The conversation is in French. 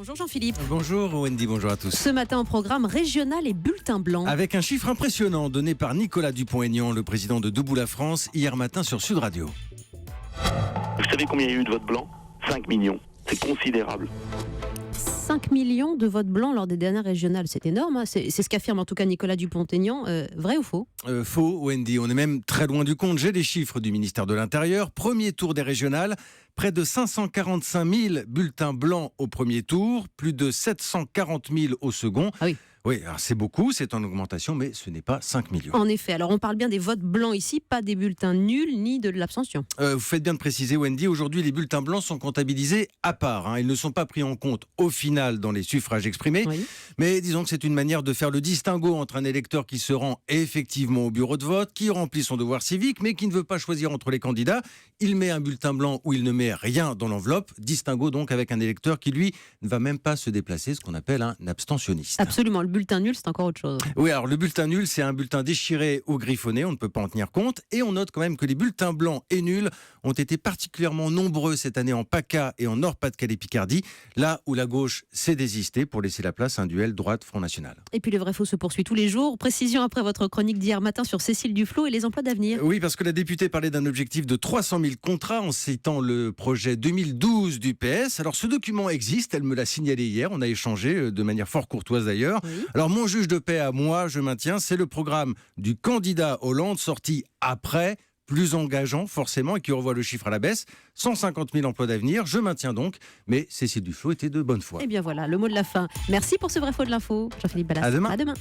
Bonjour Jean-Philippe. Bonjour Wendy, bonjour à tous. Ce matin au programme régional et bulletin blanc. Avec un chiffre impressionnant donné par Nicolas Dupont-Aignan, le président de Debout la France, hier matin sur Sud Radio. Vous savez combien il y a eu de votes blancs ? 5 millions. C'est considérable. 5 millions de votes blancs lors des dernières régionales, c'est énorme. Hein. C'est ce qu'affirme en tout cas Nicolas Dupont-Aignan. Vrai ou faux ? Faux, Wendy, on est même très loin du compte. J'ai des chiffres du ministère de l'Intérieur. Premier tour des régionales, près de 545 000 bulletins blancs au premier tour, plus de 740 000 au second. Ah oui. Oui, alors c'est beaucoup, c'est en augmentation, mais ce n'est pas 5 millions. En effet, alors on parle bien des votes blancs ici, pas des bulletins nuls ni de l'abstention. Vous faites bien de préciser, Wendy, aujourd'hui les bulletins blancs sont comptabilisés à part. Ils ne sont pas pris en compte au final dans les suffrages exprimés. Oui. Mais disons que c'est une manière de faire le distinguo entre un électeur qui se rend effectivement au bureau de vote, qui remplit son devoir civique, mais qui ne veut pas choisir entre les candidats. Il met un bulletin blanc ou il ne met rien dans l'enveloppe. Distinguo donc avec un électeur qui, lui, ne va même pas se déplacer, ce qu'on appelle un abstentionniste. Absolument, le bulletin nul, c'est encore autre chose. Oui, alors le bulletin nul, c'est un bulletin déchiré ou griffonné, on ne peut pas en tenir compte. Et on note quand même que les bulletins blancs et nuls ont été particulièrement nombreux cette année en PACA et en Nord-Pas-de-Calais-Picardie, là où la gauche s'est désistée pour laisser la place à un duel droite-Front National. Et puis le vrai-faux se poursuit tous les jours. Précision après votre chronique d'hier matin sur Cécile Duflot et les emplois d'avenir. Oui, parce que la députée parlait d'un objectif de 300 000 contrats en citant le projet 2012 du PS. Alors ce document existe, elle me l'a signalé hier, on a échangé de manière fort courtoise d'ailleurs. Oui. Alors mon juge de paix à moi, je maintiens, c'est le programme du candidat Hollande sorti après, plus engageant forcément et qui revoit le chiffre à la baisse, 150 000 emplois d'avenir, je maintiens donc, mais Cécile Duflot était de bonne foi. Et bien voilà, le mot de la fin. Merci pour ce vrai-faux de l'info. Jean-Philippe Ballas. À demain. À demain.